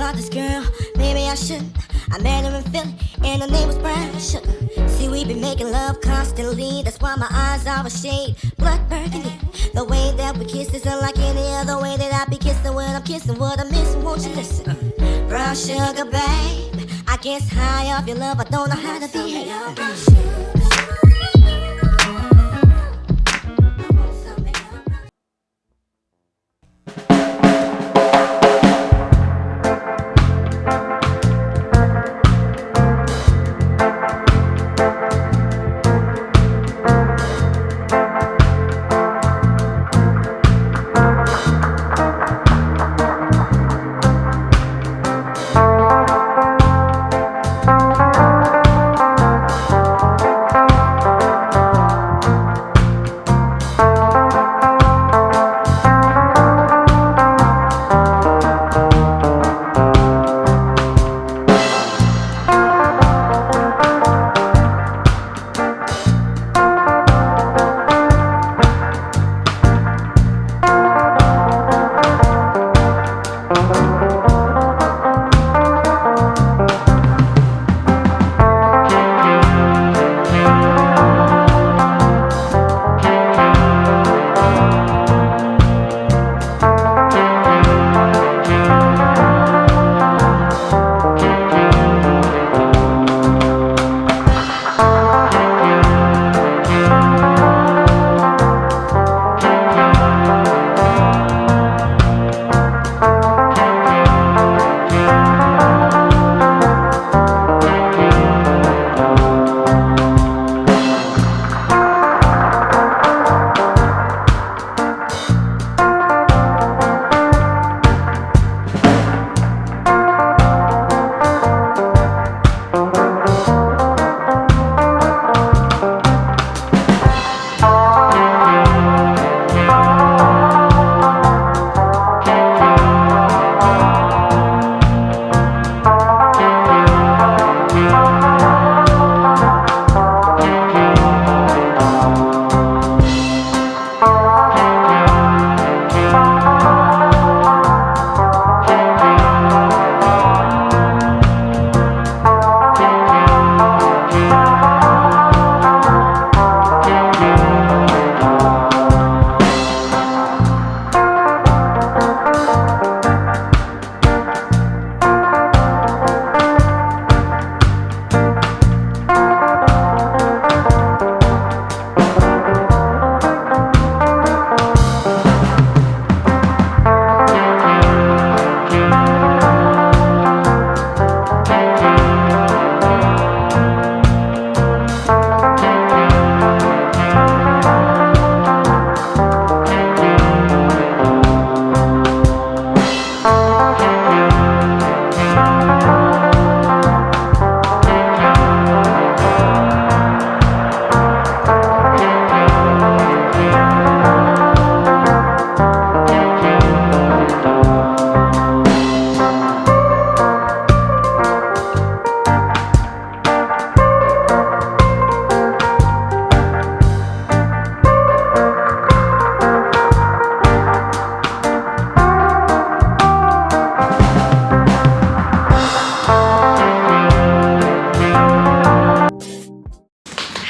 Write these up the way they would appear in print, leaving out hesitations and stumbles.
about this girl. Maybe I shouldn't. I met her in Philly, and her name was Brown Sugar. See, we been making love constantly. That's why my eyes are a shade blood burgundy. The way that we kiss isn't like any other way that I be kissing when I'm kissing what I'm missing. Won't you listen? Brown sugar, babe. I guess high off your love, I don't know how to behave. Brown sugar.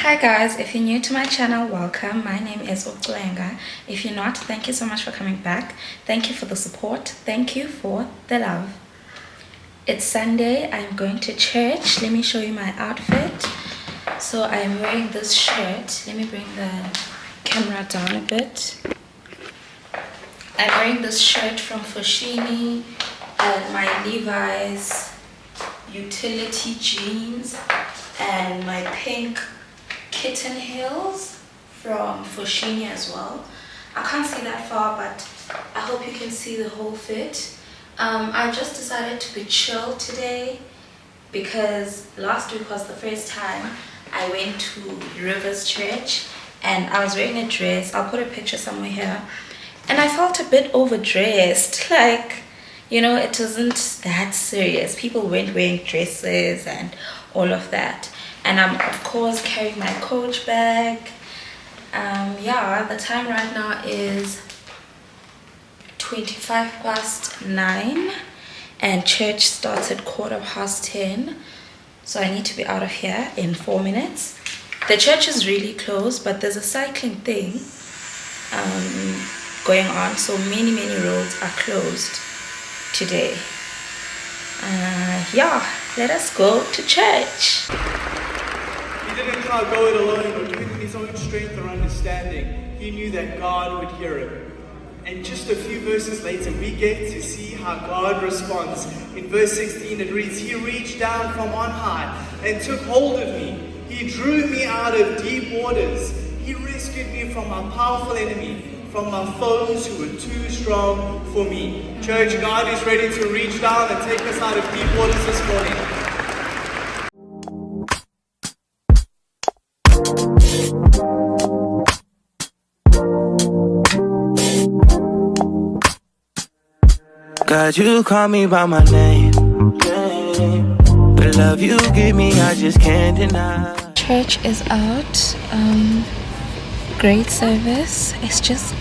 Hi guys, if you're new to my channel, welcome. My name is Oklenga. If you're not, thank you so much for coming back. Thank you for the support. Thank you for the love. It's Sunday. I'm going to church. Let me show you my outfit. So I'm wearing this shirt. Let me bring the camera down a bit. I'm wearing this shirt from Foschini and my Levi's utility jeans and my pink kitten heels from Foschini as well. I can't see that far, but I hope you can see the whole fit. I just decided to be chill today because last week was the first time I went to River's church and I was wearing a dress. I'll put a picture somewhere here. And I felt a bit overdressed, like, you know, it wasn't that serious. People weren't wearing dresses and all of that. And I'm of course carrying my Coach bag. Yeah, the time right now is 9:25, and church starts at 10:15, so I need to be out of here in 4 minutes. The church is really close, but there's a cycling thing going on, so many roads are closed today. Yeah, let us go to church. He didn't go it alone, but with his own strength or understanding, he knew that God would hear him. And just a few verses later, we get to see how God responds. In verse 16, it reads, "He reached down from on high and took hold of me. He drew me out of deep waters. He rescued me from my powerful enemy, from my foes who were too strong for me." Church, God is ready to reach down and take us out of deep waters this morning. God, you call me by my name. The love you give me, I just can't deny. Church is out. Great service. It's just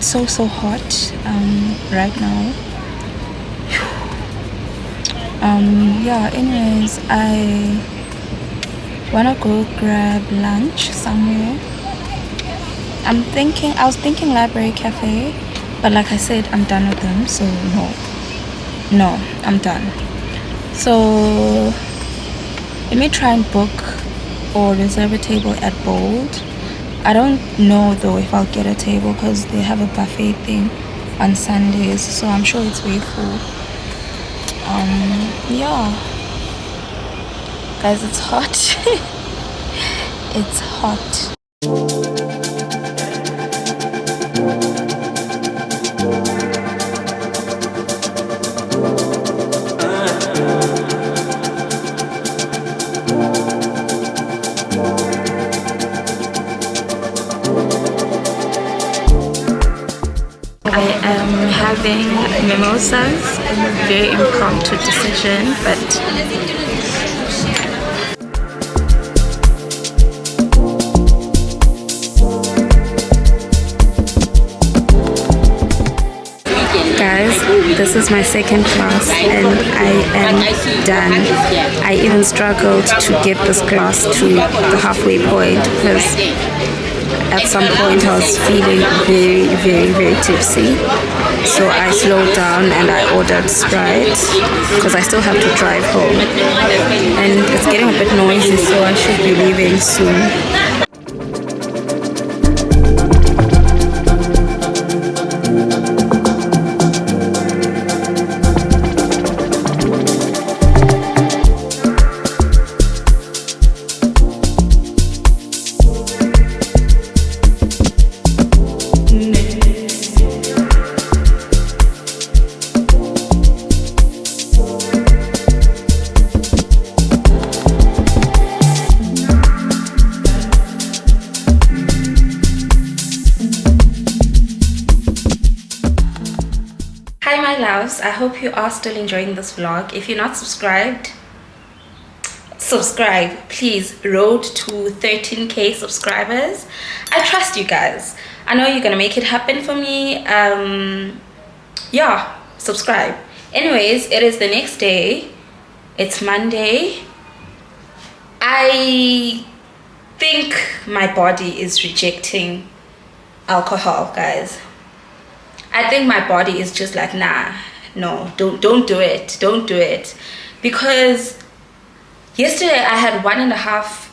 so hot right now. Yeah, anyways, I wanna go grab lunch somewhere. I was thinking library cafe, but like I said, I'm done with them, so no, I'm done. So let me try and book or reserve a table at Bold. I don't know though if I'll get a table because they have a buffet thing on Sundays, so I'm sure it's way full. Yeah, guys, it's hot. It's hot. I am having mimosas, a very impromptu decision, but guys, this is my second class and I am done. I even struggled to get this class to the halfway point because at some point I was feeling very tipsy, so I slowed down and I ordered Sprite because I still have to drive home and it's getting a bit noisy, so I should be leaving soon. Hi my loves, I hope you are still enjoying this vlog. If you're not subscribed, subscribe please. Road to 13k subscribers. I trust you guys. I know you're gonna make it happen for me. Yeah, subscribe. Anyways, it is the next day. It's Monday. I think my body is rejecting alcohol, guys. I think my body is just like, nah, no, don't do it, don't do it. Because yesterday I had 1.5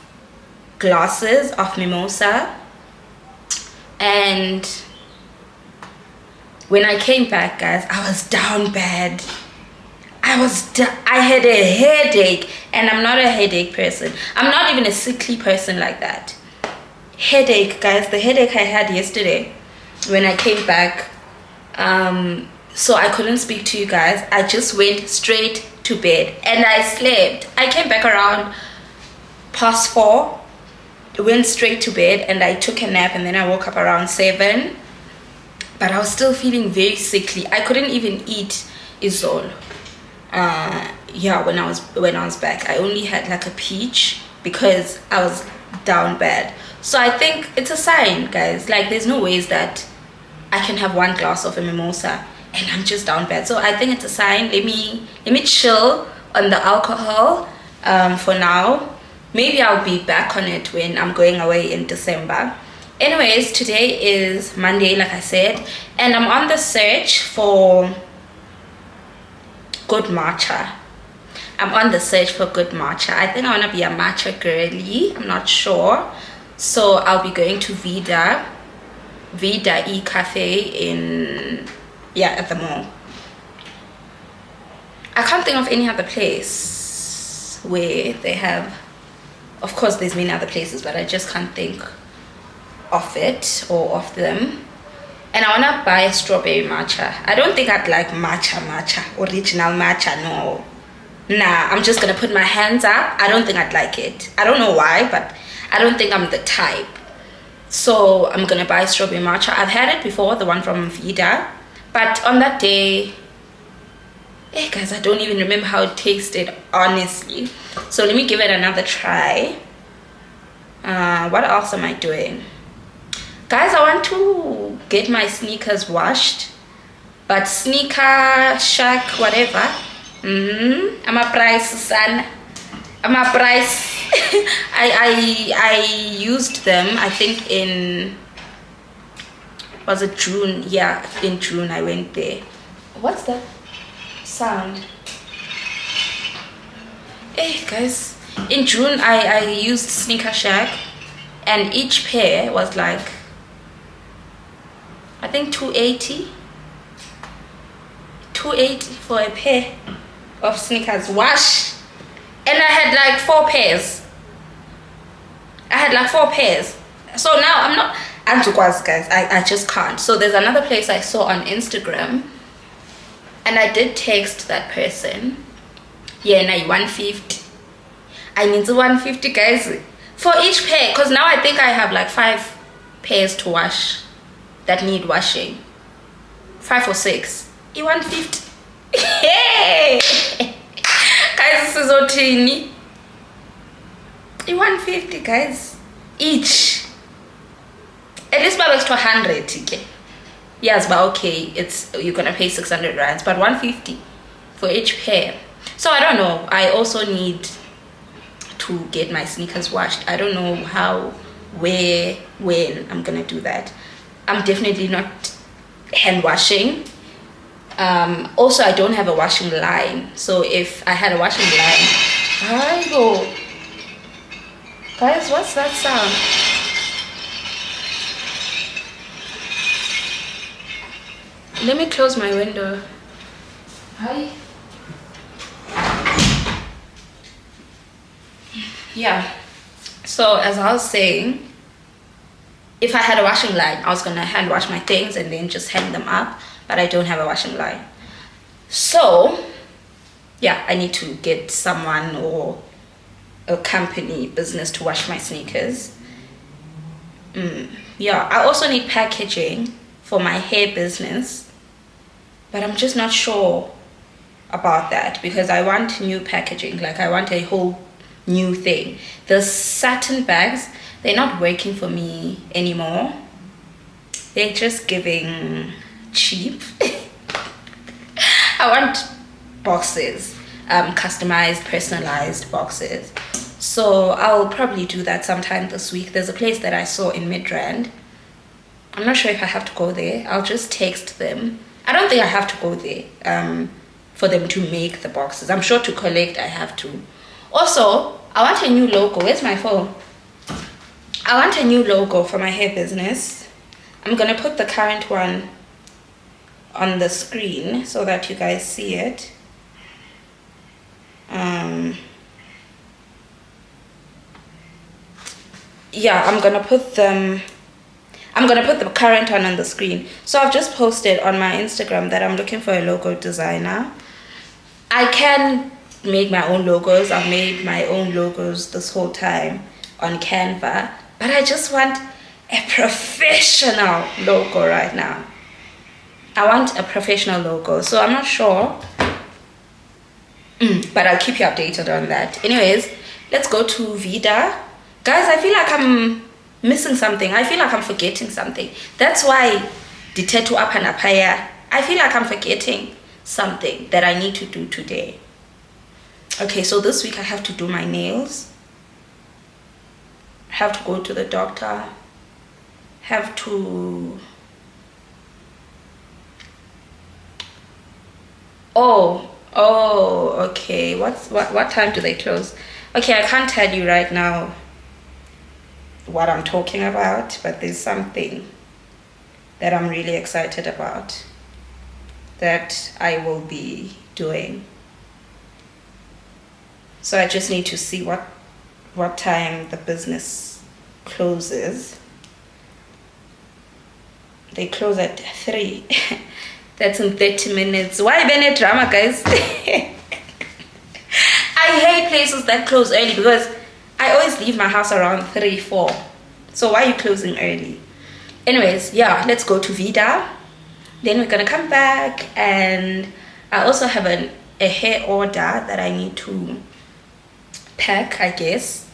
glasses of mimosa, and when I came back, guys, I was down bad. I had a headache, and I'm not a headache person. I'm not even a sickly person like that. Headache, guys, the headache I had yesterday when I came back. So I couldn't speak to you guys. I just went straight to bed and I slept. I came back around past 4, went straight to bed, and I took a nap, and then I woke up around 7, but I was still feeling very sickly. I couldn't even eat isol. Yeah, when I was back, I only had like a peach because I was down bad. So I think it's a sign, guys. Like, there's no ways that I can have 1 glass of a mimosa and I'm just down bad. So I think it's a sign. Let me chill on the alcohol for now. Maybe I'll be back on it when I'm going away in December. Anyways, today is Monday, like I said, and I'm on the search for good matcha. I'm on the search for good matcha. I think I want to be a matcha girly. I'm not sure. So I'll be going to Vida E-Cafe at the mall. I can't think of any other place where they have, of course there's many other places, but I just can't think of it or of them. And I want to buy a strawberry matcha. I don't think I'd like matcha, original matcha, no. Nah, I'm just gonna put my hands up. I don't think I'd like it. I don't know why, but I don't think I'm the type. So I'm gonna buy strawberry matcha. I've had it before, the one from Vida, but on that day, hey guys, I don't even remember how it tasted, honestly. So let me give it another try. What else am I doing? Guys, I want to get my sneakers washed, but Sneaker Shack, whatever. I'm a price, son. I'm a price. I used them, I think in, was it June? Yeah, in June I went there. What's that sound? Hey guys, in June I used Sneaker Shack, and each pair was like, I think 280 for a pair of sneakers wash. And I had like 4 pairs. So now I'm not antiquas, guys. I just can't. So there's another place I saw on Instagram, and I did text that person. Yeah, now 150. I need the 150, guys, for each pair, because now I think I have like 5 pairs to wash that need washing. 5 or 6. 150. Hey! Guys, this is so teeny. 150, guys, each. At least my to 100, okay? Yes, but okay, you're gonna pay 600 rands, but 150 for each pair. So I don't know. I also need to get my sneakers washed. I don't know how, where, when I'm gonna do that. I'm definitely not hand washing. Also, I don't have a washing line. So if I had a washing line, I go. Guys, what's that sound? Let me close my window. Hi. Yeah. So as I was saying, if I had a washing line, I was gonna hand wash my things and then just hang them up, but I don't have a washing line. So yeah, I need to get someone or a company business to wash my sneakers. Yeah, I also need packaging for my hair business, but I'm just not sure about that because I want new packaging. Like I want a whole new thing. The satin bags, they're not working for me anymore. They're just giving cheap. I want boxes, customized, personalized boxes. So I'll probably do that sometime this week. There's a place that I saw in Midrand. I'm not sure if I have to go there. I'll just text them. I don't think I have to go there for them to make the boxes. I'm sure to collect I have to. Also, I want a new logo. Where's my phone? I want a new logo for my hair business. I'm gonna put the current one on the screen so that you guys see it. Yeah, I'm gonna put the current one on the screen. So I've just posted on my Instagram that I'm looking for a logo designer. I can make my own logos. I've made my own logos this whole time on Canva, but I just want a professional logo right now. I want a professional logo, so I'm not sure, but I'll keep you updated on that. Anyways, let's go to Vida. Guys, I feel like I'm missing something. I feel like I'm forgetting something. That's why the tattoo up and apaya I feel like I'm forgetting something that I need to do today. Okay, so this week I have to do my nails, have to go to the doctor, have to... Oh, okay. What time do they close? Okay, I can't tell you right now what I'm talking about, but there's something that I'm really excited about that I will be doing. So I just need to see what time the business closes. They close at 3. That's in 30 minutes. Why Bennett drama, guys? I hate places that close early because I always leave my house around 3, 4. So why are you closing early? Anyways, yeah, let's go to Vida. Then we're gonna come back, and I also have a hair order that I need to pack, I guess.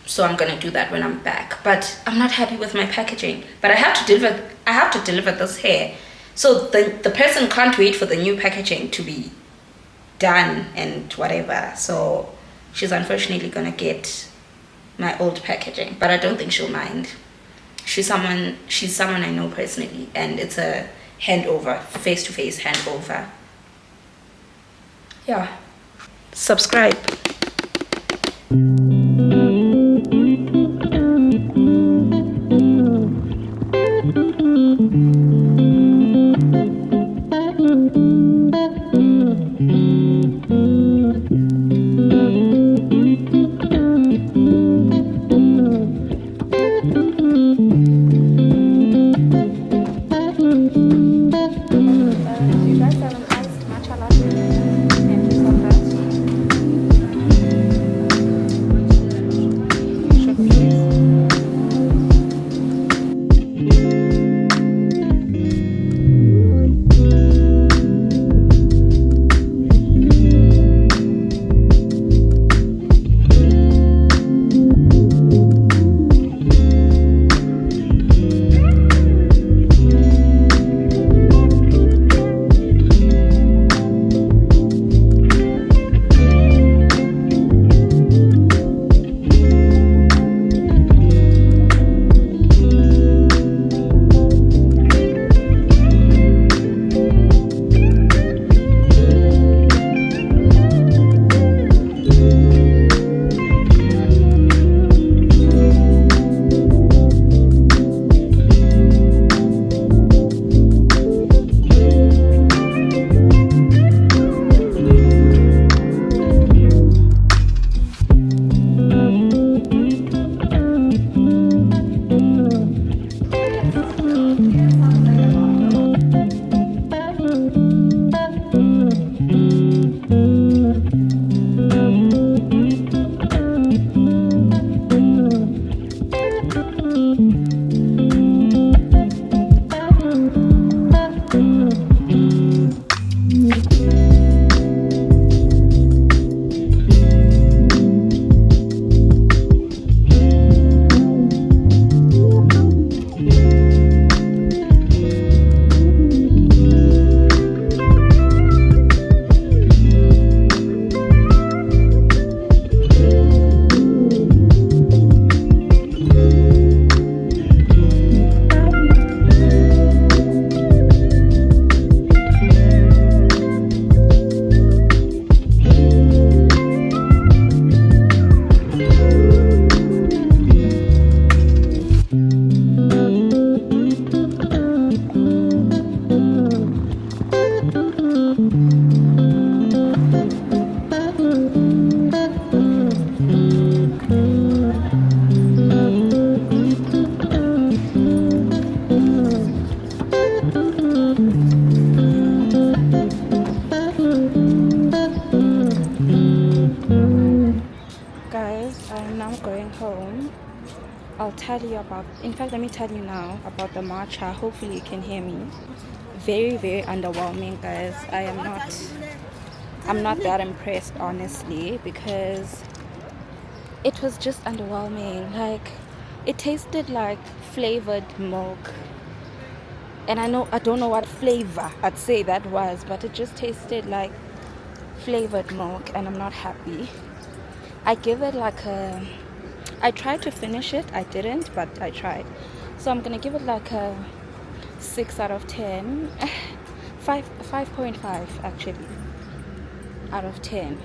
So I'm gonna do that when I'm back. But I'm not happy with my packaging. But I have to deliver this hair. So the person can't wait for the new packaging to be done and whatever. So she's unfortunately gonna get my old packaging, but I don't think she'll mind. She's someone I know personally, and it's a handover, face-to-face handover. Yeah. Subscribe. I'll tell you about, in fact, let me tell you now about the matcha. Hopefully you can hear me. Very, very underwhelming, guys. I'm not that impressed, honestly, because it was just underwhelming. Like, it tasted like flavored milk. And I don't know what flavor I'd say that was, but it just tasted like flavored milk, and I'm not happy. I give it like a, I tried to finish it, I didn't, but I tried. So I'm gonna give it like a 6 out of 10. 5.5 actually out of 10.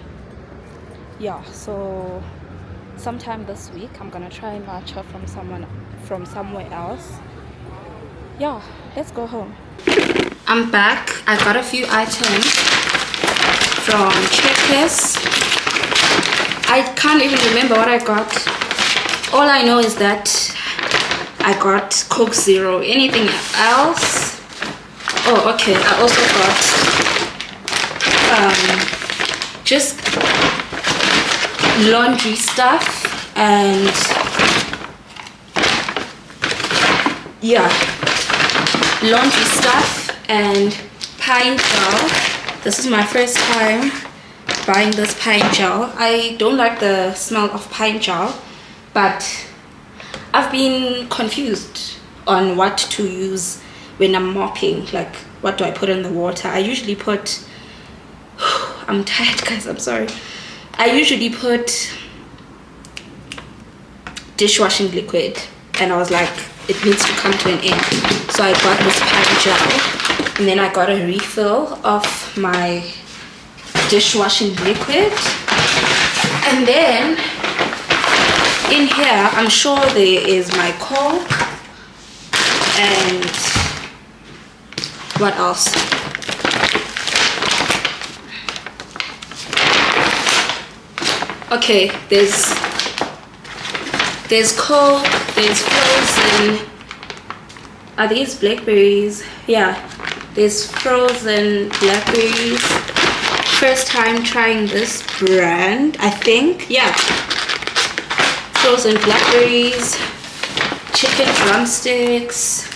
Yeah, so sometime this week I'm gonna try matcha from somewhere else. Yeah, let's go home. I'm back. I got a few items from Checkers. I can't even remember what I got. All I know is that I got Coke Zero. Anything else? Oh, okay. I also got just laundry stuff, and yeah, laundry stuff and pine gel. This is my first time buying this pine gel. I don't like the smell of pine gel, but I've been confused on what to use when I'm mopping. Like, what do I put in the water? I usually put I'm tired, guys, I'm sorry. I usually put dishwashing liquid, and I was like, it needs to come to an end. So I got this pine gel, and then I got a refill of my dishwashing liquid, and then in here I'm sure there is my Coke, and what else? Okay, there's Coke, there's frozen, are these blackberries? Yeah, there's frozen blackberries. First time trying this brand, I think. Yeah, frozen blackberries, chicken drumsticks,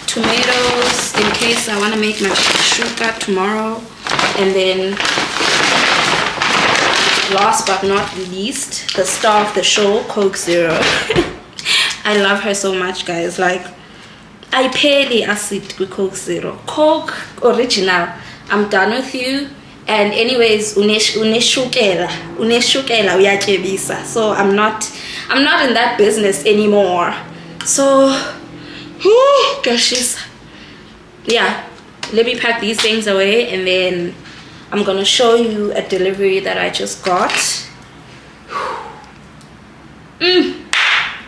tomatoes in case I want to make my shakshuka tomorrow, and then last but not least, the star of the show, Coke Zero. I love her so much, guys. Like, I barely acid with Coke Zero. Coke original, I'm done with you. And anyways, uneshukela uyakebisa. So I'm not in that business anymore. So gosh, yeah, let me pack these things away, and then I'm gonna show you a delivery that I just got.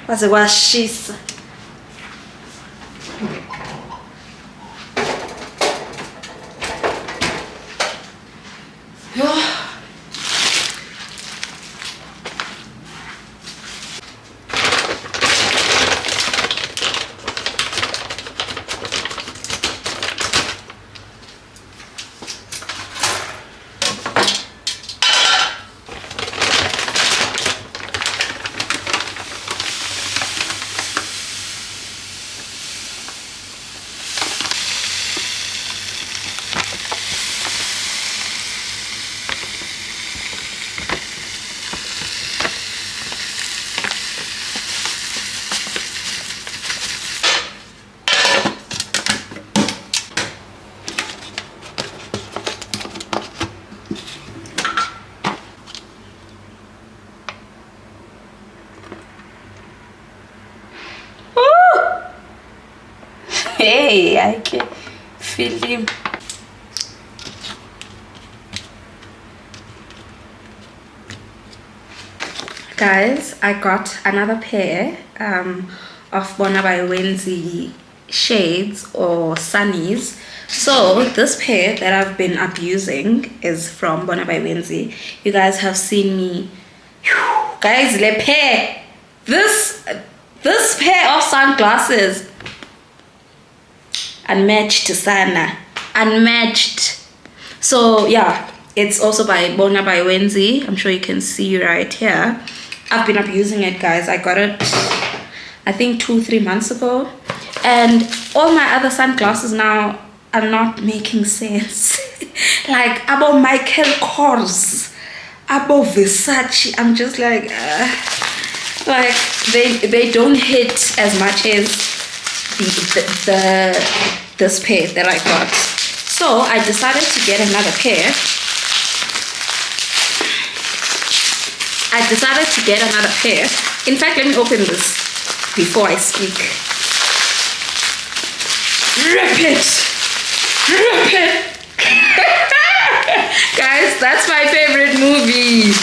Was it was she's hey, I can feel him. Guys, I got another pair of Bona by Wenzi shades or sunnies. So this pair that I've been abusing is from Bona by Wenzi. You guys have seen me, guys, le pair, this pair of sunglasses, unmatched sana, unmatched. So yeah, it's also by Bona by Wenzi. I'm sure you can see right here. I've been abusing it, guys. I got it I think 2-3 months ago, and all my other sunglasses now are not making sense. Like abo Michael Kors, abo Versace, I'm just like they don't hit as much as this pair that I got. So I decided to get another pair. In fact, let me open this before I speak. Rip it! Guys, that's my favorite movie.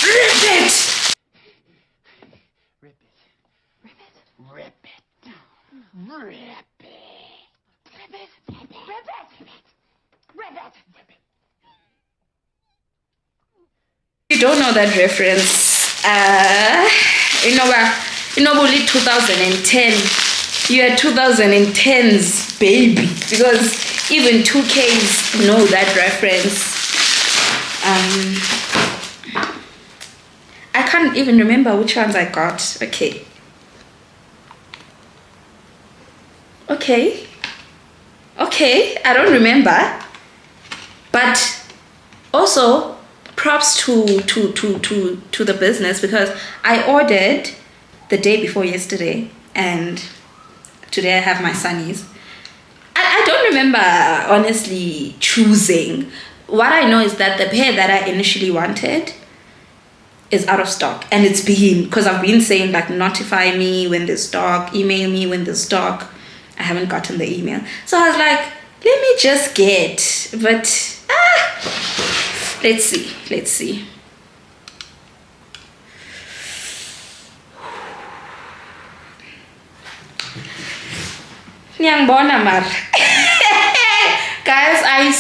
Rip it! You don't know that reference. Only 2010. You are 2010s, baby. Because even 2Ks know that reference. I can't even remember which ones I got. Okay, I don't remember. But also props to the business, because I ordered the day before yesterday and today I have my Sonny's. I don't remember honestly choosing. What I know is that the pair that I initially wanted is out of stock, and it's been, because I've been saying like notify me when there's stock, email me when there's stock. I haven't gotten the email, so I was like, let me just get, but let's see. Nyangibona mara. Guys, are you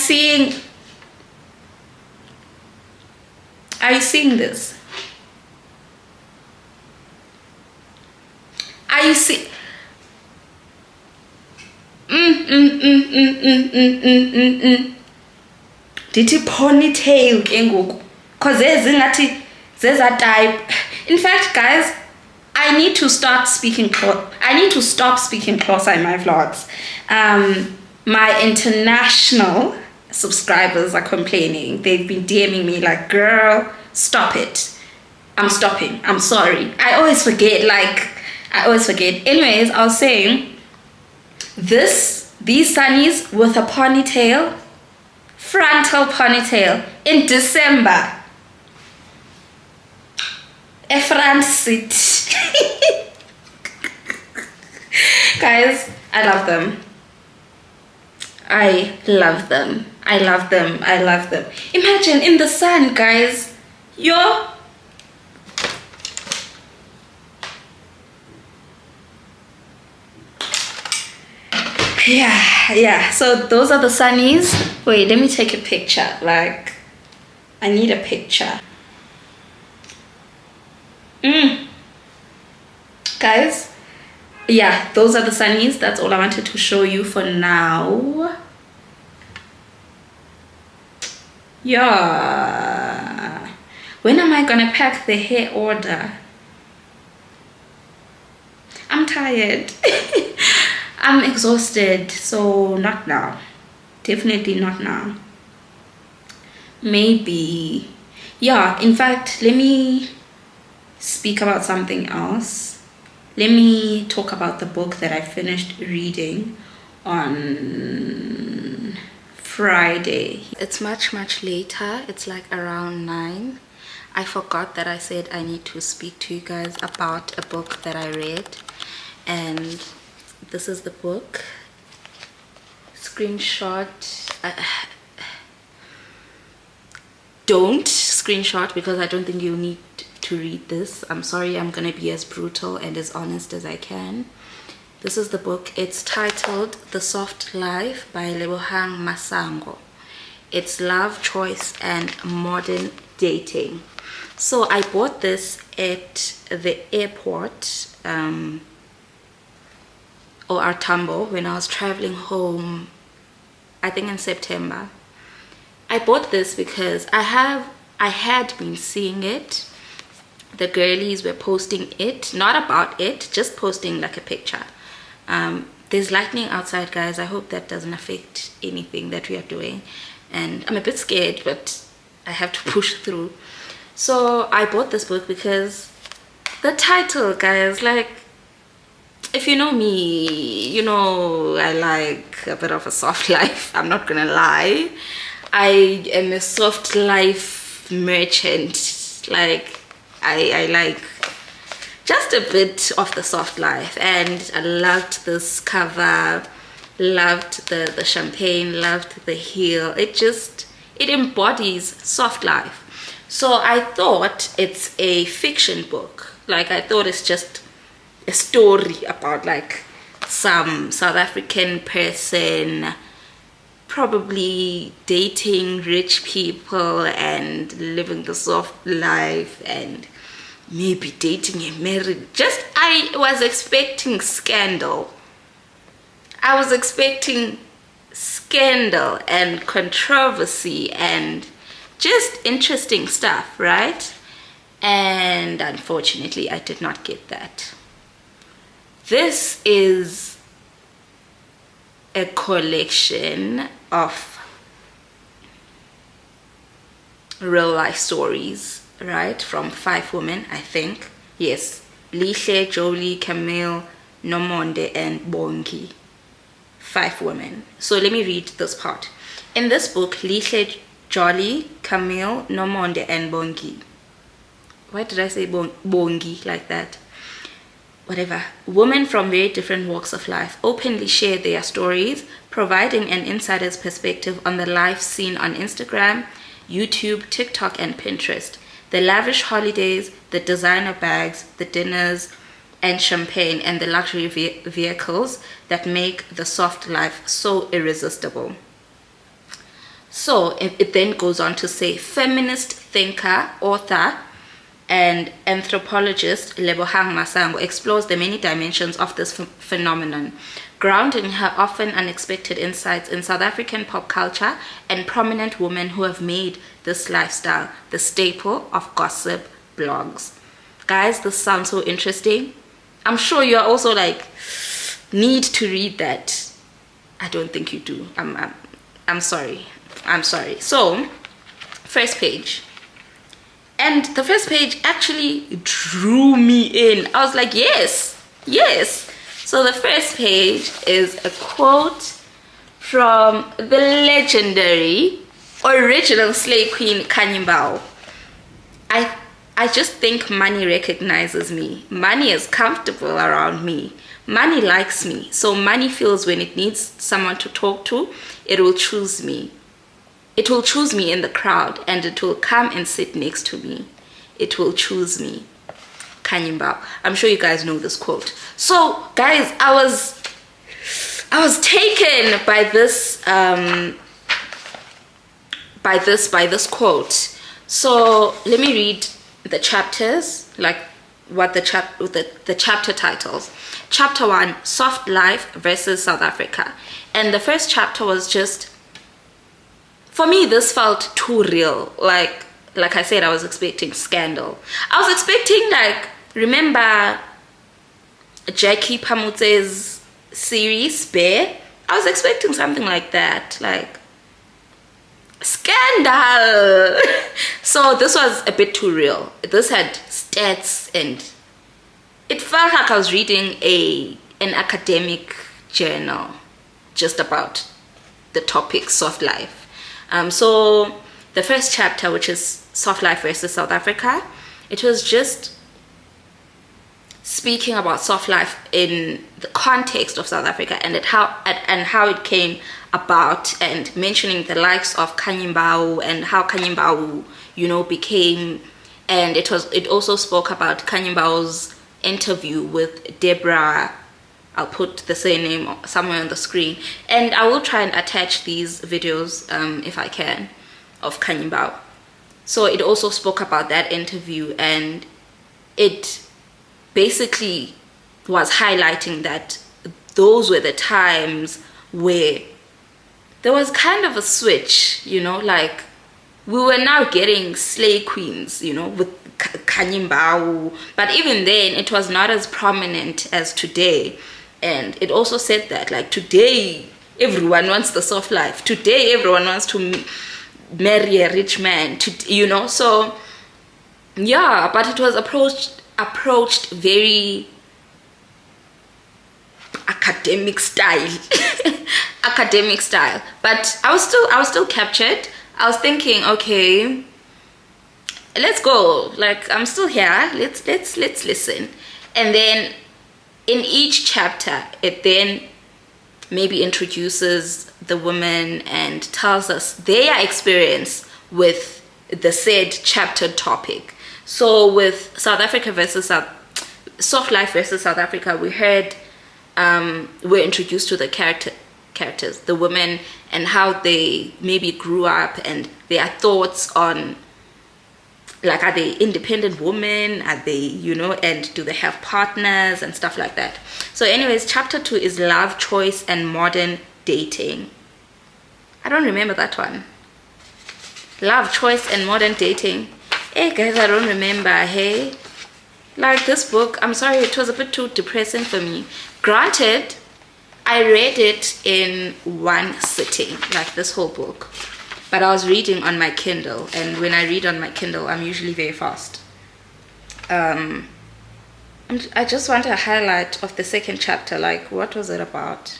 seeing this? Are you see? Did he ponytail kengoku? Cause there's a type. In fact, guys, I need to stop speaking closer in my vlogs. My international subscribers are complaining. They've been DMing me like, girl, stop it. I'm stopping. I'm sorry. I always forget. Anyways, I was saying these Sonny's with a ponytail, frontal ponytail in December. A front seat. Guys, I love them. Imagine in the sun, guys. Yeah, so those are the Sonny's. Wait, let me take a picture. Like, I need a picture. Guys, yeah, those are the Sonny's. That's all I wanted to show you for now. Yeah, when am I gonna pack the hair order? I'm tired. I'm exhausted, so not now. Definitely not now. Maybe, yeah, in fact, let me speak about something else. Let me talk about the book that I finished reading on Friday. It's much later. It's like around 9. I forgot that I said I need to speak to you guys about a book that I read, and this is the book. Screenshot. Don't screenshot, because I don't think you need to read this. I'm sorry, I'm gonna be as brutal and as honest as I can. This is the book. It's titled The Soft Life by Lebohang Masango. It's love, choice, and modern dating. So I bought this at the airport, or Artambo, when I was traveling home, I think in September. I bought this because I had been seeing it. The girlies were posting it, not about it, just posting like a picture. There's lightning outside, guys. I hope that doesn't affect anything that we are doing, and I'm a bit scared, but I have to push through. So I bought this book because the title, guys, like, if you know me, you know I like a bit of a soft life. I'm not gonna lie. I am a soft life merchant. Like I like just a bit of the soft life, and I loved this cover, loved the champagne, loved the heel. It embodies soft life. So I thought it's a fiction book. Like I thought it's just a story about like some South African person probably dating rich people and living the soft life and maybe dating and married. Just, I was expecting scandal. I was expecting scandal and controversy and just interesting stuff, right? And unfortunately, I did not get that. This is a collection of real life stories, right? From 5 women, I think. Yes. Lihle, Jolie, Camille, Nomonde, and Bongi. 5 women. So let me read this part. In this book, Lihle, Jolie, Camille, Nomonde, and Bongi. Why did I say Bongi like that? Whatever. Women from very different walks of life openly share their stories, providing an insider's perspective on the life seen on Instagram, YouTube, TikTok, and Pinterest. The lavish holidays, the designer bags, the dinners, and champagne, and the luxury vehicles that make the soft life so irresistible. So it then goes on to say, feminist thinker, author, and anthropologist Lebohang Masango explores the many dimensions of this phenomenon, grounding her often unexpected insights in South African pop culture and prominent women who have made this lifestyle the staple of gossip blogs. Guys, this sounds so interesting. I'm sure you're also like, need to read that. I don't think you do. I'm sorry. So, first page. And the first page actually drew me in. I was like, yes. So the first page is a quote from the legendary original slay queen Kanyimbao. I just think money recognizes me. Money is comfortable around me. Money likes me. So money feels when it needs someone to talk to, it will choose me. It will choose me in the crowd, and it will come and sit next to me. It will choose me. Kanyimbao. I'm sure you guys know this quote. So, guys, I was taken by this quote. So let me read the chapters, like what the chapter titles. Chapter 1: Soft Life versus South Africa. And the first chapter was just, for me, this felt too real. Like I said, I was expecting scandal. I was expecting, like, remember Jackie Pamutse's series, Bear? I was expecting something like that, like, scandal. So this was a bit too real. This had stats, and it felt like I was reading an academic journal just about the topic soft life. So the first chapter, which is Soft Life versus South Africa, it was just speaking about soft life in the context of South Africa and how it came about, and mentioning the likes of Kanyimbao and how Kanyimbao, became, and it also spoke about Kanyimbao's interview with Deborah. I'll put the same name somewhere on the screen, and I will try and attach these videos if I can, of Kanyimbao. So it also spoke about that interview, and it basically was highlighting that those were the times where there was kind of a switch, like we were now getting slay queens, with Kanyimbao, but even then it was not as prominent as today. And it also said that, like, today everyone wants the soft life. Today everyone wants to marry a rich man, so yeah. But it was approached very academic style. Academic style. But I was still captured. I was thinking, okay, let's go. Like, I'm still here. Let's listen. And then in each chapter, it then maybe introduces the woman and tells us their experience with the said chapter topic. So with South Africa versus Soft Life versus South Africa, we heard we're introduced to the characters, the women, and how they maybe grew up and their thoughts on, like, are they independent women, are they, and do they have partners and stuff like that. So anyways, chapter 2 is love, choice, and modern dating. I don't remember that one. Love, choice, and modern dating. Hey guys, I don't remember. Hey, like, this book, I'm sorry, it was a bit too depressing for me. Granted, I read it in one sitting, like this whole book, but I was reading on my Kindle, and when I read on my Kindle, I'm usually very fast. I just want a highlight of the second chapter. Like, what was it about?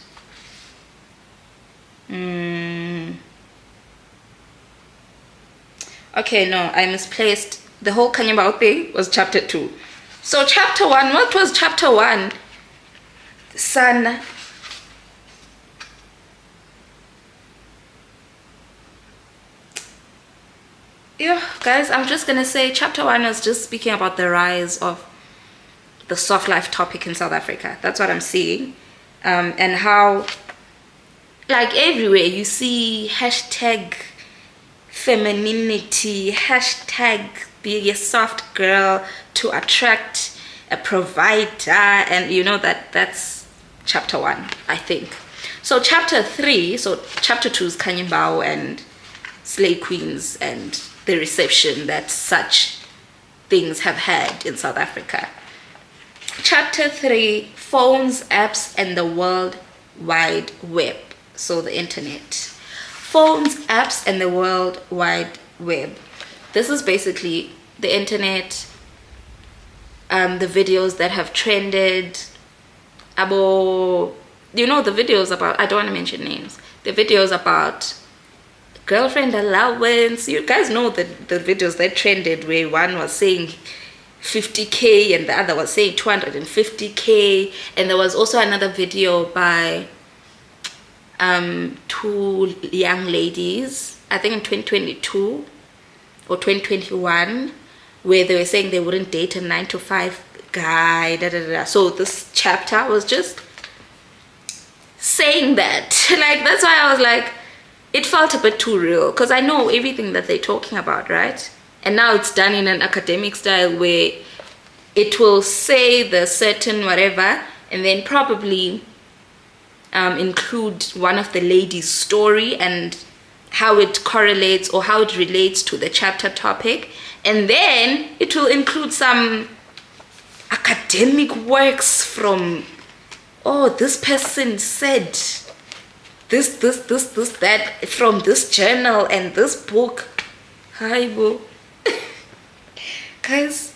Okay, no, I misplaced. The whole Kanyambao thing was chapter 2. So chapter 1, what was chapter 1? Son. Yeah, guys, I'm just gonna say chapter 1 was just speaking about the rise of the soft life topic in South Africa. That's what I'm seeing. And how, like, everywhere you see hashtag femininity, hashtag be a soft girl to attract a provider, and that's chapter 1, I think. So chapter 3, so chapter 2 is Kanyambao and slave queens and the reception that such things have had in South Africa. Chapter 3, phones, apps, and the World Wide Web. So the internet. Phones, apps, and the World Wide Web. This is basically the internet, the videos that have trended, the videos about, I don't want to mention names, the videos about girlfriend allowance. You guys know the videos that trended where one was saying 50k and the other was saying 250k, and there was also another video by 2 young ladies, I think in 2022 or 2021, where they were saying they wouldn't date a 9-to-5 guy, So this chapter was just saying that. Like, that's why I was like, it felt a bit too real, because I know everything that they're talking about, right? And now it's done in an academic style where it will say the certain whatever and then probably include one of the ladies' story and how it correlates or how it relates to the chapter topic, and then it will include some academic works from, oh, this person said this, that from this journal and this book. Hi, boo. Guys,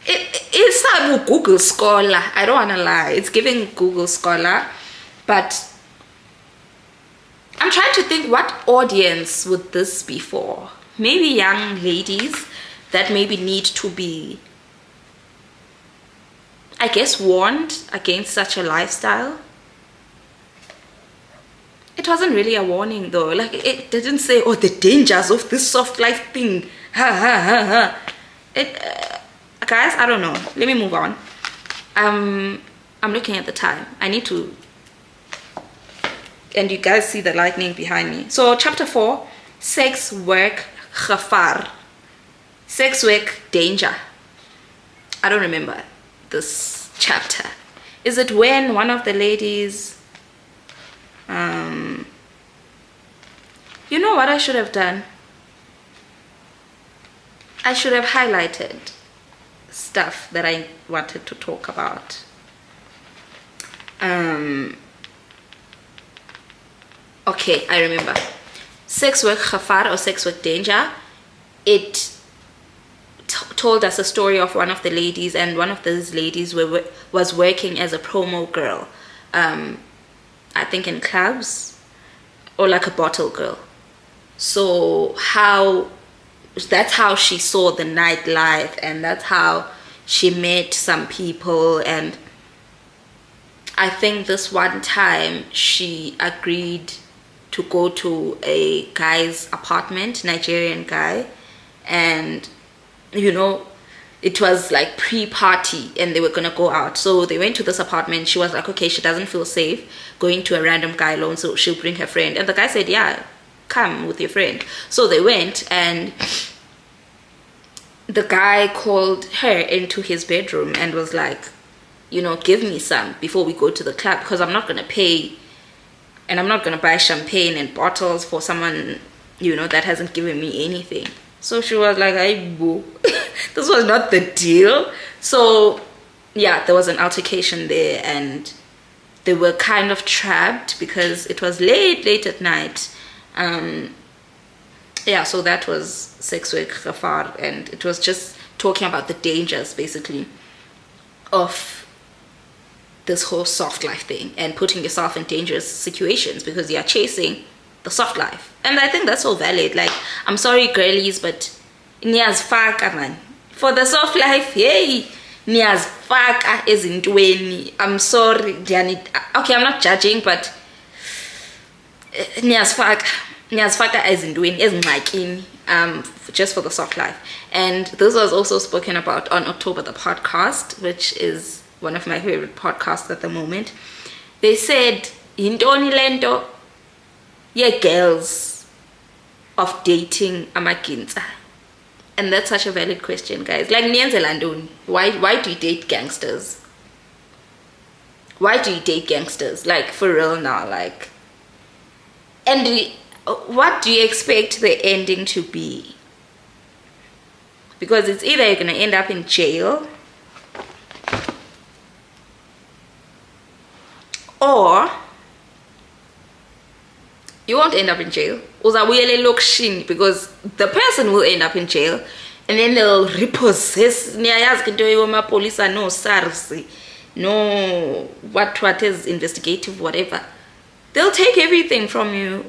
it's a Google Scholar. I don't want to lie. It's giving Google Scholar. But I'm trying to think, what audience would this be for? Maybe young ladies that maybe need to be, I guess, warned against such a lifestyle. It wasn't really a warning though. Like, it didn't say, oh, the dangers of this soft life thing. Guys, I don't know. Let me move on. I'm looking at the time. I need to, and you guys see the lightning behind me. So chapter 4, sex work gevaar. Sex work danger. I don't remember this chapter. Is it when one of the ladies, you know what I should have done? I should have highlighted stuff that I wanted to talk about. Okay, I remember. Sex work gevaar or sex work danger. It told us a story of one of the ladies, and one of those ladies was working as a promo girl I think in clubs, or like a bottle girl. So that's how she saw the nightlife, and that's how she met some people. And I think this one time she agreed to go to a guy's apartment, Nigerian guy, and it was like pre-party and they were gonna go out. So they went to this apartment. She was like, okay, she doesn't feel safe going to a random guy alone, so she'll bring her friend. And the guy said, yeah, come with your friend. So they went, and the guy called her into his bedroom and was like, give me some before we go to the club, because I'm not gonna pay, and I'm not gonna buy champagne and bottles for someone that hasn't given me anything. So she was like, "I boo." This was not the deal. So yeah, there was an altercation there, and they were kind of trapped because it was late at night. Yeah, so that was Sex Work Gafar, and it was just talking about the dangers basically of this whole soft life thing and putting yourself in dangerous situations because you're chasing the soft life. And I think that's so valid. Like, I'm sorry girlies, but niyazifaka man for the soft life. Hey, niyazifaka ezintweni. I'm sorry, okay, I'm not judging, but niyazifaka ezintweni ezingxakini just for the soft life. And this was also spoken about on October the podcast, which is one of my favorite podcasts at the moment. They said, yintoni lento ye girls of dating amaginza? And that's such a valid question, guys. Like, niyenzela ntoni? Why do you date gangsters? Why do you date gangsters? Like, for real now, like. And what do you expect the ending to be? Because it's either you're gonna end up in jail, or you won't end up in jail. Because the person will end up in jail, and then they'll repossess. Police no SARS, no what is investigative, whatever. They'll take everything from you.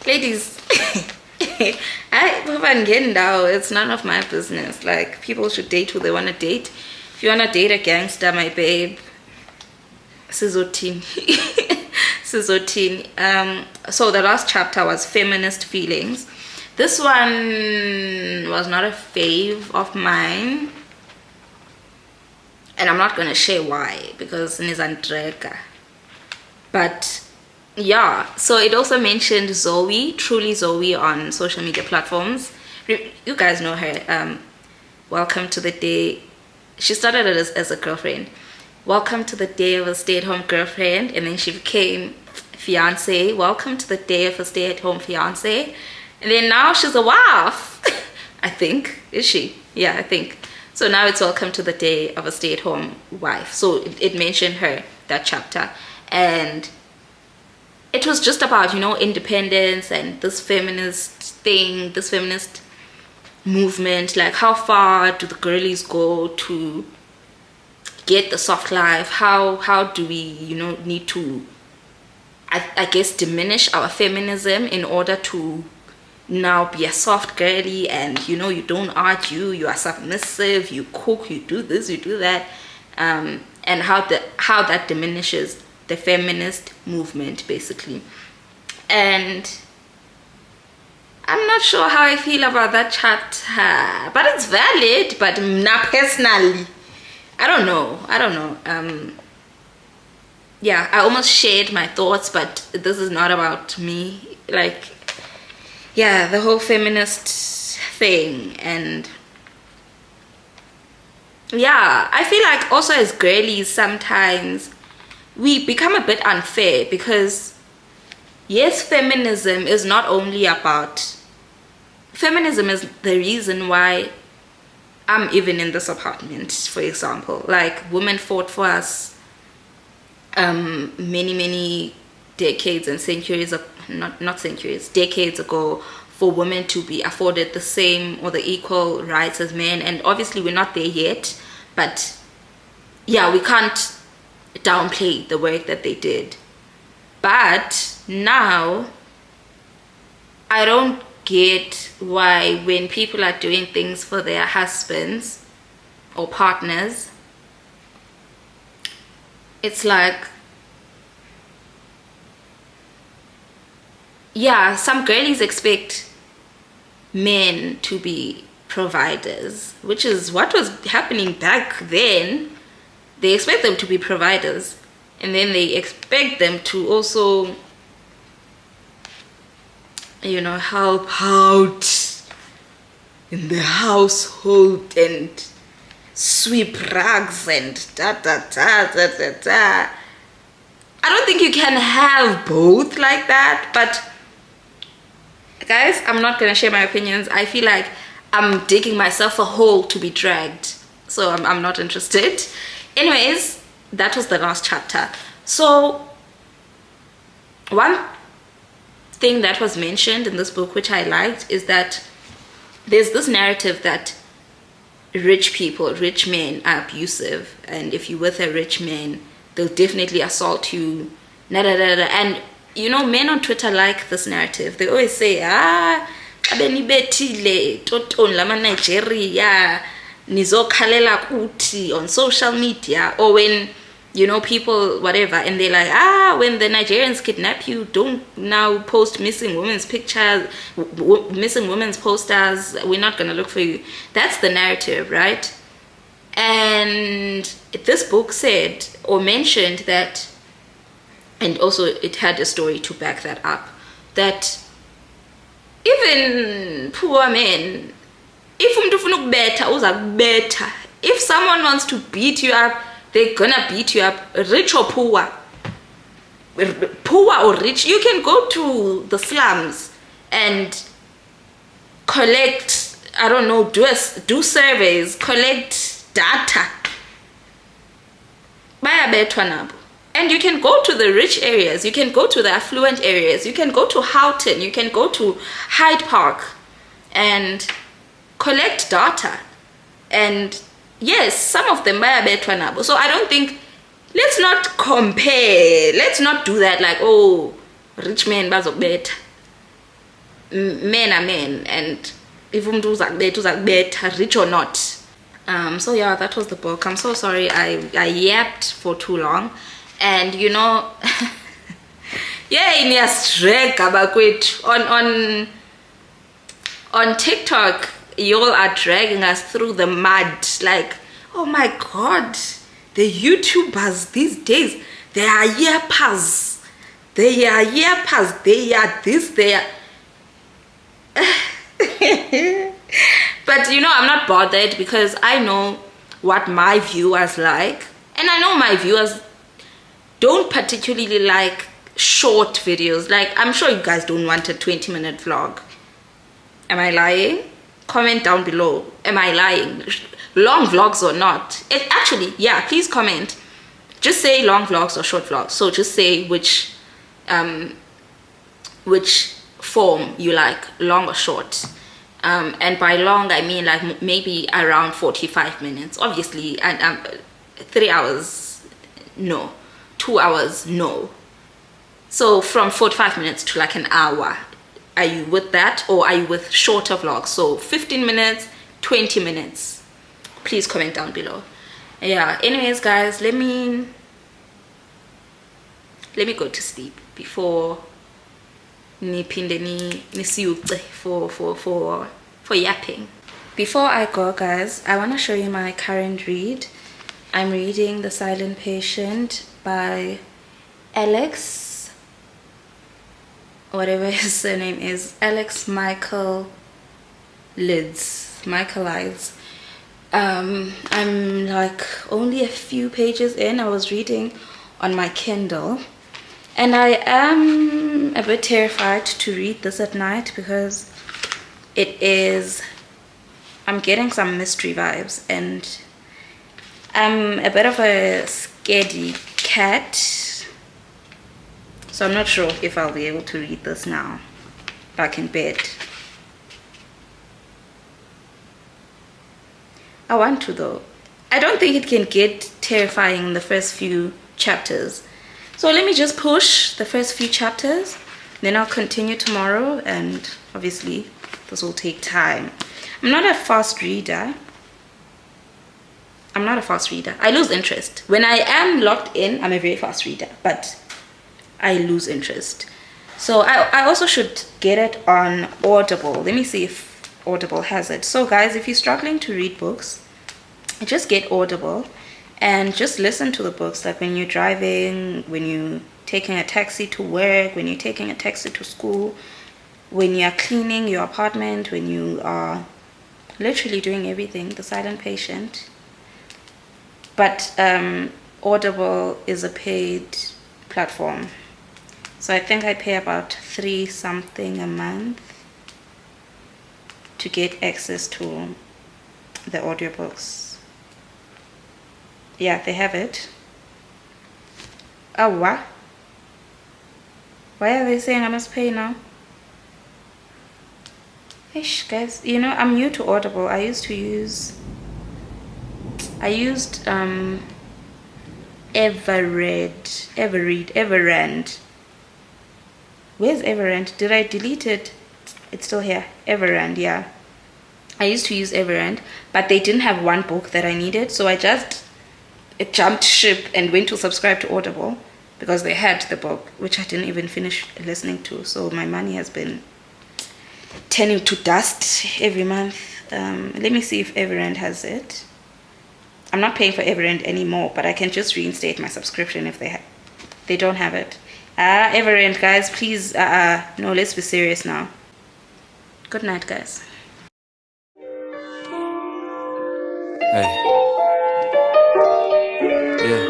Ladies, it's none of my business. Like, people should date who they want to date. If you want to date a gangster, my babe, Sizotin. So the last chapter was feminist feelings. This one was not a fave of mine, and I'm not gonna share why, because Nizandreka. But yeah, so it also mentioned Zoe, truly Zoe, on social media platforms. You guys know her. Welcome to the day. She started it as a girlfriend. Welcome to the day of a stay-at-home girlfriend, and then she became fiance. Welcome to the day of a stay-at-home fiance, and then now she's a wife. I think. Is she? Yeah, I think. So now it's welcome to the day of a stay-at-home wife. So it mentioned her, that chapter, and it was just about, independence and this feminist thing, this feminist movement. Like, how far do the girlies go to get the soft life? How do we need to I guess diminish our feminism in order to now be a soft girly, and you don't argue, you are submissive, you cook, you do this, you do that, and how that diminishes the feminist movement basically. And I'm not sure how I feel about that chapter, but it's valid. But not personally, I don't know. Yeah, I almost shared my thoughts, but this is not about me. Like, yeah, the whole feminist thing. And yeah, I feel like also as girlies sometimes we become a bit unfair, because yes, feminism is not only about, feminism is the reason why I'm even in this apartment, for example. Like, women fought for us many decades and centuries of, not centuries, decades ago, for women to be afforded the same or the equal rights as men. And obviously we're not there yet, but yeah, we can't downplay the work that they did. But now I don't get why when people are doing things for their husbands or partners, it's like, yeah, some girlies expect men to be providers, which is what was happening back then. They expect them to be providers, and then they expect them to also, you know, help out in the household and sweep rugs and da da da da da da. I don't think you can have both like that, but guys, I'm not gonna share my opinions. I feel like I'm digging myself a hole to be dragged, so I'm not interested. Anyways, that was the last chapter. So one thing that was mentioned in this book, which I liked, is that there's this narrative that rich people, rich men are abusive, and if you're with a rich man, they'll definitely assault you, and you know, men on Twitter like this narrative. They always say, abeni betile toton lama Nigeria nizokhalela kuti on social media, or when, you know, people whatever, and they're like, when the Nigerians kidnap you, don't now post missing women's pictures, missing women's posters, we're not gonna look for you. That's the narrative, right? And this book said or mentioned that, and also it had a story to back that up, that even poor men, if someone wants to beat you up, they're gonna beat you up, rich or poor or rich. You can go to the slums and collect, I don't know, do surveys, collect data. And you can go to the rich areas, you can go to the affluent areas, you can go to Houghton, you can go to Hyde Park and collect data. And yes, some of them buy a better nabo. So I don't think, let's not compare, let's not do that like, oh, rich men bazok better. Men are men, and even those are better, rich or not. So yeah, that was the book. I'm so sorry I yapped for too long. And you know, yeah, in your strike on TikTok, y'all are dragging us through the mud. Like, oh my god, the YouTubers these days, they are yappers. They are yappers. They are this, they are. But you know, I'm not bothered because I know what my viewers like, and I know my viewers don't particularly like short videos. Like, I'm sure you guys don't want a 20-minute vlog. Am I lying? Comment down below. Am I lying? Long vlogs or not? Actually, yeah, please comment. Just say long vlogs or short vlogs. So just say which form you like, long or short. And by long, I mean like maybe around 45 minutes. Obviously, and 3 hours, no. 2 hours, no. So from 45 minutes to like an hour. Are you with that, or are you with shorter vlogs? So 15 minutes, 20 minutes. Please comment down below. Yeah, anyways guys, let me go to sleep before for yapping. Before I go guys, I want to show you my current read. I'm reading The Silent Patient by Alex, whatever his surname is, Alex Michael Lids. I'm like only a few pages in. I was reading on my Kindle, and I am a bit terrified to read this at night because I'm getting some mystery vibes, and I'm a bit of a scaredy cat, so I'm not sure if I'll be able to read this now back in bed. I want to though. I don't think it can get terrifying in the first few chapters. So let me just push the first few chapters, then I'll continue tomorrow, and obviously this will take time. I'm not a fast reader. I lose interest. When I am locked in, I'm a very fast reader, but I lose interest. So I also should get it on Audible. Let me see if Audible has it. So guys, if you're struggling to read books, just get Audible and just listen to the books. Like when you're driving, when you're taking a taxi to work, when you're taking a taxi to school, when you're cleaning your apartment, when you are literally doing everything, the silent patient. But Audible is a paid platform. So I think I pay about $3 something a month to get access to the audiobooks. Yeah, they have it. Oh, what? Why are they saying I must pay now? Ish, guys, you know, I'm new to Audible. I used Everend. Where's Everend? Did I delete it? It's still here. Everend, yeah. I used to use Everend, but they didn't have one book that I needed, so I just jumped ship and went to subscribe to Audible because they had the book, which I didn't even finish listening to. So my money has been turning to dust every month. Let me see if Everend has it. I'm not paying for Everend anymore, but I can just reinstate my subscription if they don't have it. Everend, guys, please. No, let's be serious now. Good night, guys. Hey. Yeah.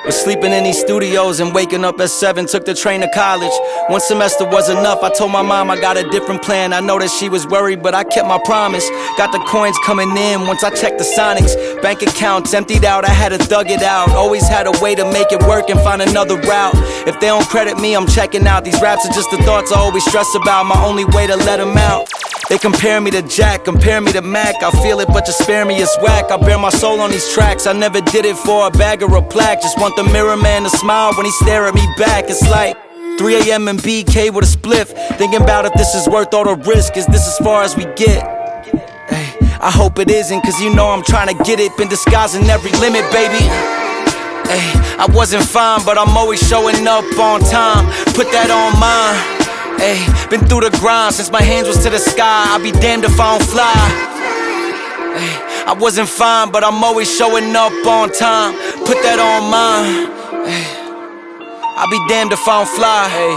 Was sleeping in these studios and waking up at 7, took the train to college. One semester was enough, I told my mom I got a different plan. I know that she was worried, but I kept my promise. Got the coins coming in once I checked the Sonics. Bank accounts emptied out, I had to thug it out. Always had a way to make it work and find another route. If they don't credit me, I'm checking out. These raps are just the thoughts I always stress about. My only way to let them out. They compare me to Jack, compare me to Mac. I feel it, but just spare me, it's whack. I bear my soul on these tracks. I never did it for a bag or a plaque. Just want the mirror man to smile when he stare at me back. It's like 3 a.m. and BK with a spliff. Thinking about if this is worth all the risk. Is this as far as we get? Hey, I hope it isn't, cause you know I'm trying to get it. Been disguising every limit, baby. Hey, I wasn't fine, but I'm always showing up on time. Put that on mine. Ay, been through the grind since my hands was to the sky. I'll be damned if I don't fly. Ay, I wasn't fine, but I'm always showing up on time. Put that on mine. Ay, I'll be damned if I don't fly. Ay,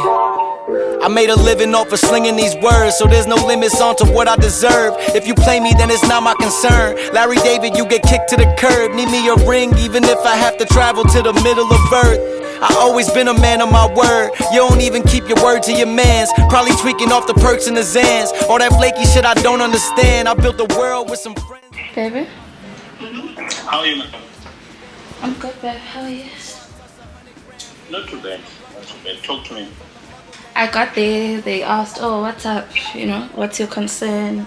I made a living off of slinging these words, so there's no limits onto what I deserve. If you play me, then it's not my concern. Larry David, you get kicked to the curb. Need me a ring, even if I have to travel to the middle of earth. I always been a man of my word. You don't even keep your word to your mans. Probably tweaking off the perks and the Zans. All that flaky shit I don't understand. I built a world with some friends. Baby? How are you, madam? I'm good, babe. How are you? Not too bad. Not too bad. Talk to me. I got there, they asked, oh, what's up? You know, what's your concern?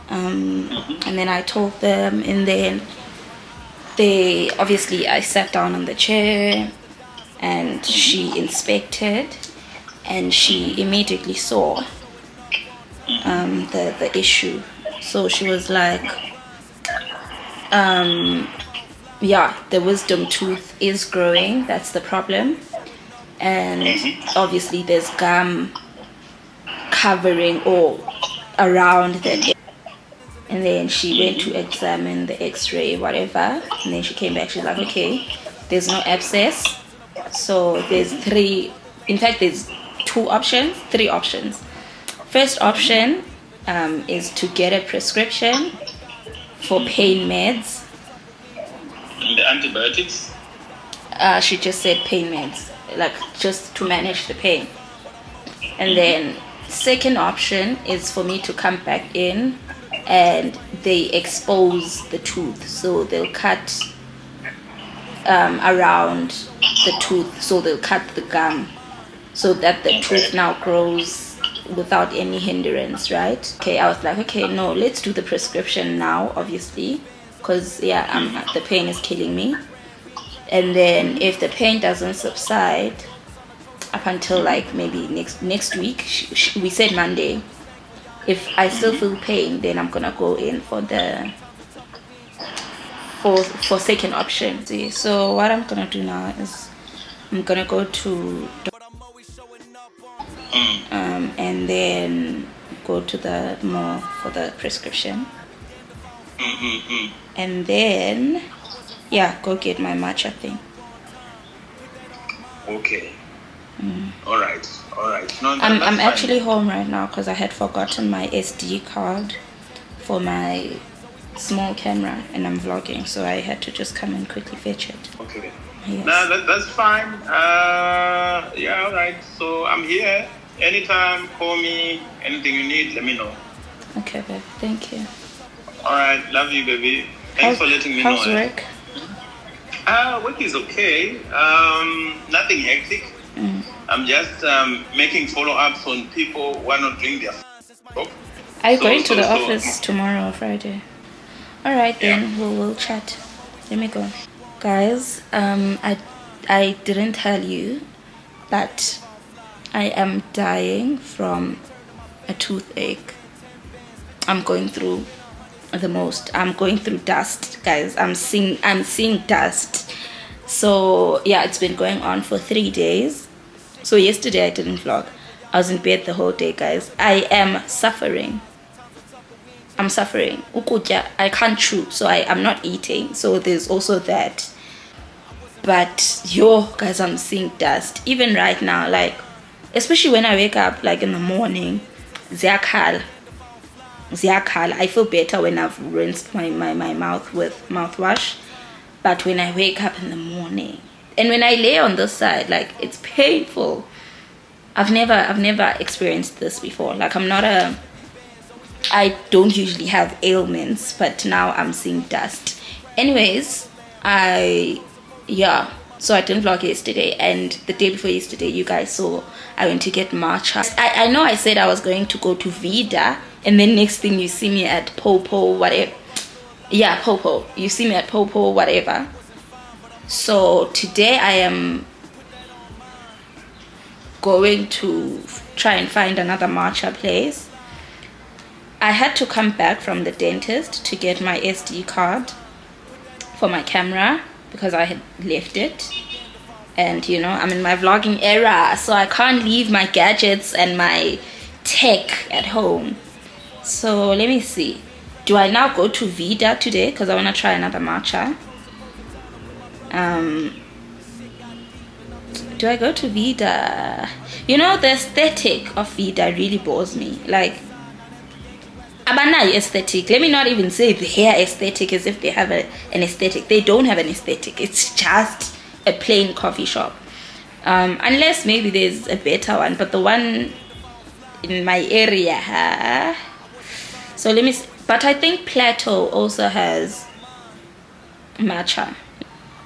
And then I told them, and then I sat down on the chair, and she inspected, and she immediately saw the issue. So she was like, yeah, the wisdom tooth is growing, that's the problem. And obviously there's gum covering or around the. And then she went to examine the x-ray, whatever, and then she came back, she's like, okay, there's no abscess. So there's three options. First option is to get a prescription for pain meds. And the antibiotics? She just said pain meds, like just to manage the pain. And then second option is for me to come back in and they expose the tooth. So they'll cut around the tooth, so they'll cut the gum so that the tooth now grows without any hindrance, right? Okay, I was like, okay, no, let's do the prescription now, obviously, because yeah, the pain is killing me. And then if the pain doesn't subside up until like maybe next week, we said Monday, if I still feel pain, then I'm gonna go in for the for second option. So what I'm gonna do now is I'm gonna go to and then go to the mall for the prescription, and then go get my matcha thing. Okay. All right. No, I'm actually home right now because I had forgotten my SD card for my small camera, and I'm vlogging, so I had to just come and quickly fetch it. Okay. Yes. No, that's fine. Yeah, all right. So I'm here. Anytime, call me. Anything you need, let me know. Okay, babe. Thank you. All right. Love you, baby. Thanks for letting me know. How's work? Work is okay. Nothing hectic. I'm just making follow-ups on people who are not doing their job. Are you going to the office tomorrow or Friday? All right, then we'll chat. Let me go, guys. I didn't tell you that I am dying from a toothache. I'm going through the most. I'm going through dust, guys. I'm seeing dust. So yeah, it's been going on for 3 days. So yesterday I didn't vlog. I was in bed the whole day, guys. I am suffering. I'm suffering. Ukutya, I can't chew, so I'm not eating. So there's also that. But guys, I'm seeing dust. Even right now, like, especially when I wake up, like in the morning, ziyakhala. I feel better when I've rinsed my mouth with mouthwash. But when I wake up in the morning, and when I lay on this side, like, it's painful. I've never experienced this before. Like, I don't usually have ailments, but now I'm seeing dust. Anyways, so I didn't vlog yesterday, and the day before yesterday, you guys saw I went to get matcha. I know I said I was going to go to Vida, and then next thing you see me at Popo, whatever. Yeah, Popo. You see me at Popo, whatever. So today I am going to try and find another matcha place. I had to come back from the dentist to get my SD card for my camera because I had left it. And you know, I'm in my vlogging era, so I can't leave my gadgets and my tech at home. So let me see. Do I now go to Vida today because I want to try another matcha? Do I go to Vida? You know, the aesthetic of Vida really bores me. Like, abanayo aesthetic. Let me not even say the hair aesthetic as if they have an aesthetic. They don't have an aesthetic. It's just a plain coffee shop. Unless maybe there's a better one, but the one in my area, so let me see. But I think Plateau also has matcha,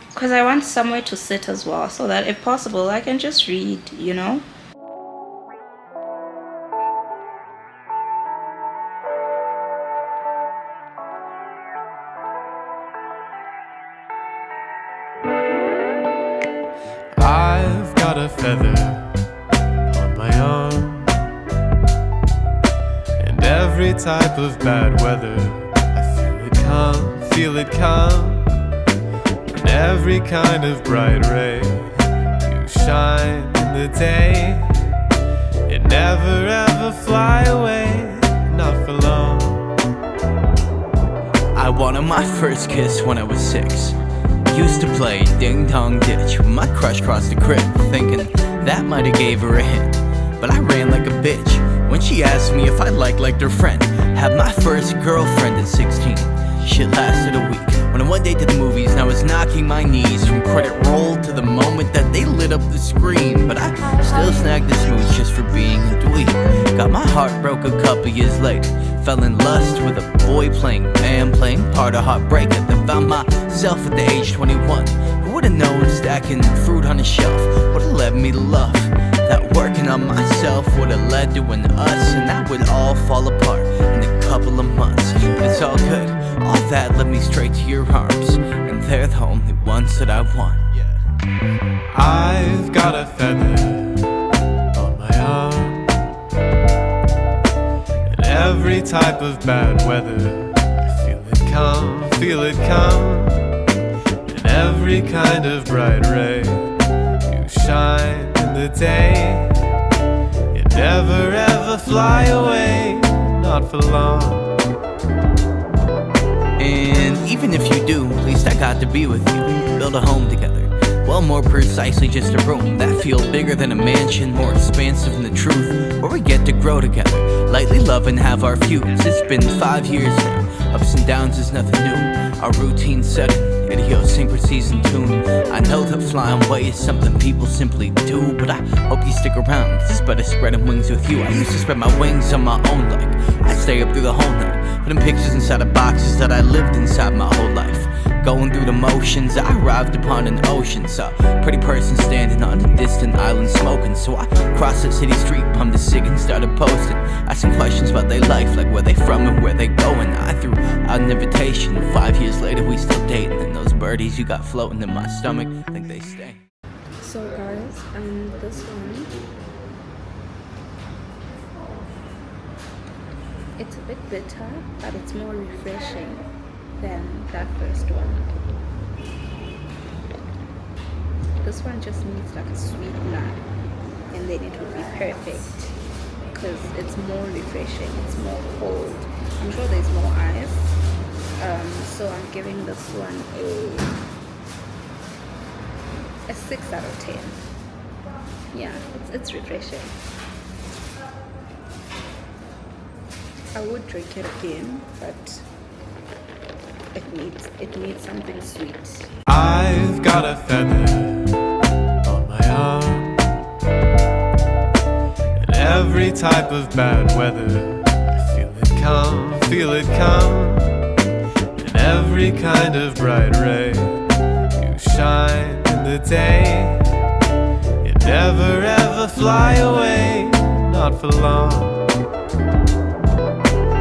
because I want somewhere to sit as well, so that if possible I can just read, you know. I've got a feather on my arm, and every type of bad weather I feel it come, and every kind of bright ray you shine in the day. It never ever fly away, not for long. I wanted my first kiss when I was 6. Used to play ding dong ditch with my crush across the crib, thinking that might have gave her a hint. But I ran like a bitch when she asked me if I liked her friend. Had my first girlfriend at 16. Shit lasted a week. When I one day to the movies and I was knocking my knees from credit roll to the moment that they lit up the screen. But I still snagged the smooch just for being a dweeb. Got my heart broke a couple years later. Fell in lust with a boy playing part of heartbreaker. Then found myself at the age 21. Who would've known stacking fruit on a shelf would've led me to love? that working on myself would've led to an us, and that would all fall apart in a couple of months. But it's all good, all that led me straight to your arms, and they're the only ones that I want. I've got a feather on my arm, and every type of bad weather, I feel it come, in every kind of bright ray. You shine in the day, you never ever fly away, not for long. And even if you do, at least I got to be with you, build a home together. Well, more precisely just a room that feels bigger than a mansion, more expansive than the truth, where we get to grow together, lightly love and have our feuds. It's been 5 years now, ups and downs is nothing new, our routine setting, idiosyncrasies in tune. I know that flying away is something people simply do, but I hope you stick around, 'cause it's better spreading wings with you. I used to spread my wings on my own, like I'd stay up through the whole night, putting pictures inside of boxes that I lived inside my whole life. Going through the motions, I arrived upon an ocean, saw a pretty person standing on a distant island smoking. So I crossed that city street, pumped a cig and started posting, asking questions about their life, like where they from and where they going. I threw out an invitation, 5 years later we still dating, and those birdies you got floating in my stomach, I think they stay. So guys, this one, it's a bit bitter, but it's more refreshing than that first one. This one just needs like a sweet nut, and then it would be perfect because it's more refreshing, it's more cold. I'm sure there's more ice, so I'm giving this one a 6 out of 10. Yeah, it's refreshing. I would drink it again, but it needs something sweet. I've got a feather on my arm, and every type of bad weather, I feel it come, in every kind of bright ray. You shine in the day, you never ever fly away, not for long.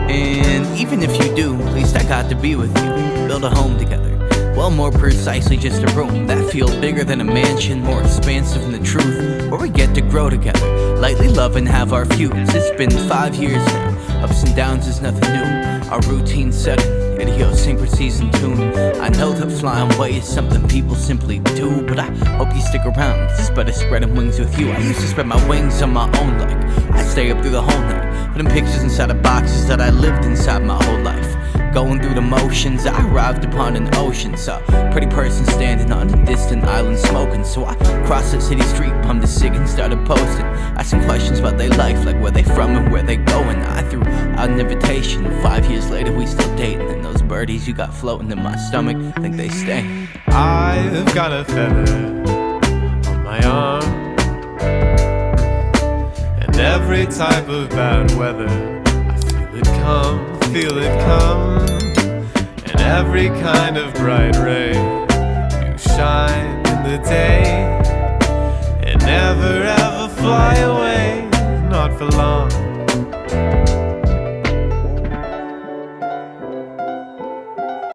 And even if you do, at least I got to be with you, build a home together. Well, more precisely just a room that feels bigger than a mansion, more expansive than the truth, where we get to grow together, lightly love and have our feuds. It's been 5 years now, ups and downs is nothing new, our routine setting, idiosyncrasies in tune. I know that flying away is something people simply do, but I hope you stick around, 'cause it's better spreading wings with you. I used to spread my wings on my own, like I'd stay up through the whole night, putting pictures inside of boxes that I lived inside my whole life. Going through the motions, I arrived upon an ocean, saw a pretty person standing on a distant island smoking. So I crossed that city street, pumped a cig and started posting, asking questions about their life, like where they from and where they going. I threw out an invitation, 5 years later we still dating, and those birdies you got floating in my stomach, I think they stay. I've got a feather on my arm, and every type of bad weather, I feel it come, in every kind of bright ray. You shine in the day, and never ever fly away, not for long.